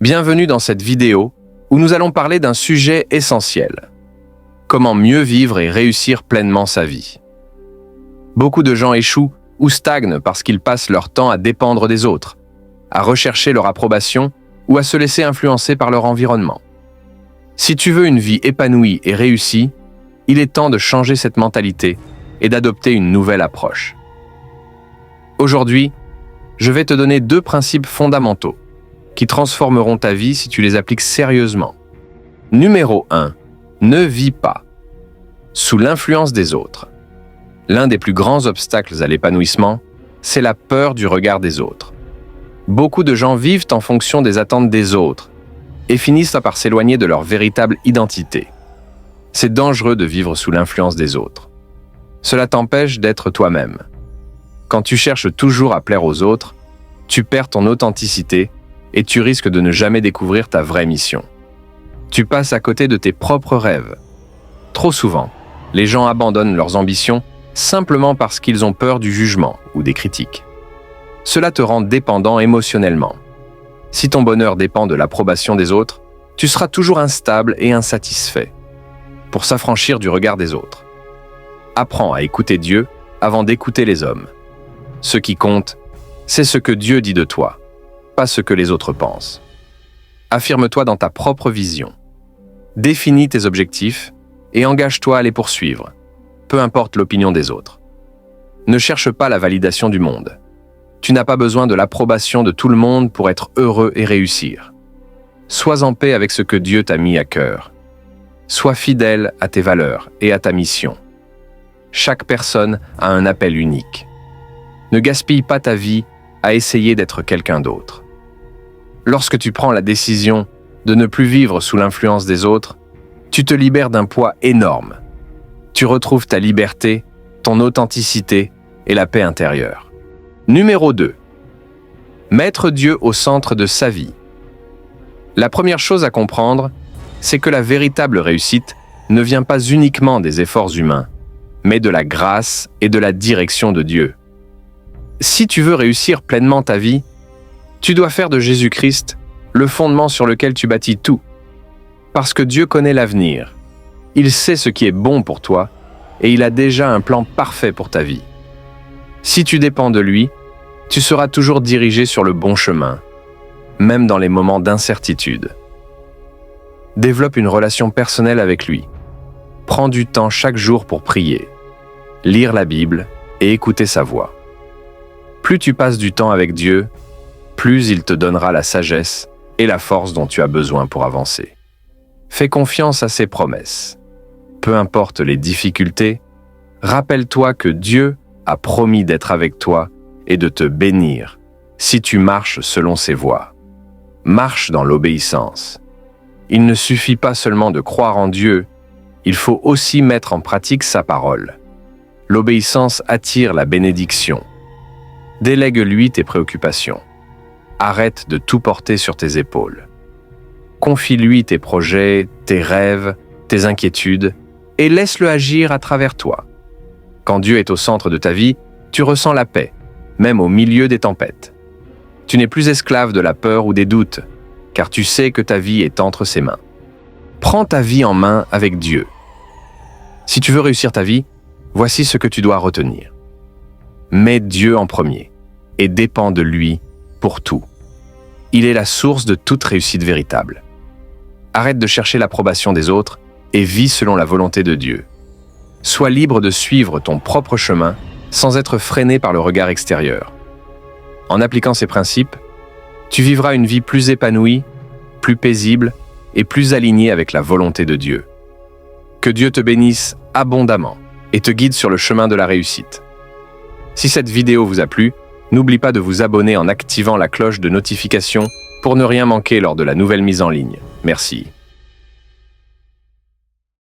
Bienvenue dans cette vidéo où nous allons parler d'un sujet essentiel. Comment mieux vivre et réussir pleinement sa vie. Beaucoup de gens échouent ou stagnent parce qu'ils passent leur temps à dépendre des autres, à rechercher leur approbation ou à se laisser influencer par leur environnement. Si tu veux une vie épanouie et réussie, il est temps de changer cette mentalité et d'adopter une nouvelle approche. Aujourd'hui, je vais te donner 2 principes fondamentaux qui transformeront ta vie si tu les appliques sérieusement. Numéro 1. Ne vis pas sous l'influence des autres. L'un des plus grands obstacles à l'épanouissement, c'est la peur du regard des autres. Beaucoup de gens vivent en fonction des attentes des autres et finissent par s'éloigner de leur véritable identité. C'est dangereux de vivre sous l'influence des autres. Cela t'empêche d'être toi-même. Quand tu cherches toujours à plaire aux autres, tu perds ton authenticité et tu risques de ne jamais découvrir ta vraie mission. Tu passes à côté de tes propres rêves. Trop souvent, les gens abandonnent leurs ambitions simplement parce qu'ils ont peur du jugement ou des critiques. Cela te rend dépendant émotionnellement. Si ton bonheur dépend de l'approbation des autres, tu seras toujours instable et insatisfait. Pour s'affranchir du regard des autres, apprends à écouter Dieu avant d'écouter les hommes. Ce qui compte, c'est ce que Dieu dit de toi, pas ce que les autres pensent. Affirme-toi dans ta propre vision. Définis tes objectifs et engage-toi à les poursuivre, peu importe l'opinion des autres. Ne cherche pas la validation du monde. Tu n'as pas besoin de l'approbation de tout le monde pour être heureux et réussir. Sois en paix avec ce que Dieu t'a mis à cœur. Sois fidèle à tes valeurs et à ta mission. Chaque personne a un appel unique. Ne gaspille pas ta vie à essayer d'être quelqu'un d'autre. Lorsque tu prends la décision de ne plus vivre sous l'influence des autres, tu te libères d'un poids énorme. Tu retrouves ta liberté, ton authenticité et la paix intérieure. Numéro 2. Mettre Dieu au centre de sa vie. La première chose à comprendre, c'est que la véritable réussite ne vient pas uniquement des efforts humains, mais de la grâce et de la direction de Dieu. Si tu veux réussir pleinement ta vie, tu dois faire de Jésus-Christ le fondement sur lequel tu bâtis tout. Parce que Dieu connaît l'avenir. Il sait ce qui est bon pour toi et il a déjà un plan parfait pour ta vie. Si tu dépends de lui, tu seras toujours dirigé sur le bon chemin, même dans les moments d'incertitude. Développe une relation personnelle avec lui. Prends du temps chaque jour pour prier, lire la Bible et écouter sa voix. Plus tu passes du temps avec Dieu, plus il te donnera la sagesse et la force dont tu as besoin pour avancer. Fais confiance à ses promesses. Peu importe les difficultés, rappelle-toi que Dieu a promis d'être avec toi et de te bénir si tu marches selon ses voies. Marche dans l'obéissance. Il ne suffit pas seulement de croire en Dieu, il faut aussi mettre en pratique sa parole. L'obéissance attire la bénédiction. Délègue-lui tes préoccupations. Arrête de tout porter sur tes épaules. Confie-lui tes projets, tes rêves, tes inquiétudes et laisse-le agir à travers toi. Quand Dieu est au centre de ta vie, tu ressens la paix, même au milieu des tempêtes. Tu n'es plus esclave de la peur ou des doutes, car tu sais que ta vie est entre ses mains. Prends ta vie en main avec Dieu. Si tu veux réussir ta vie, voici ce que tu dois retenir. Mets Dieu en premier et dépends de lui pour tout. Il est la source de toute réussite véritable. Arrête de chercher l'approbation des autres et vis selon la volonté de Dieu. Sois libre de suivre ton propre chemin sans être freiné par le regard extérieur. En appliquant ces principes, tu vivras une vie plus épanouie, plus paisible et plus alignée avec la volonté de Dieu. Que Dieu te bénisse abondamment et te guide sur le chemin de la réussite. Si cette vidéo vous a plu, n'oublie pas de vous abonner en activant la cloche de notification pour ne rien manquer lors de la nouvelle mise en ligne. Merci.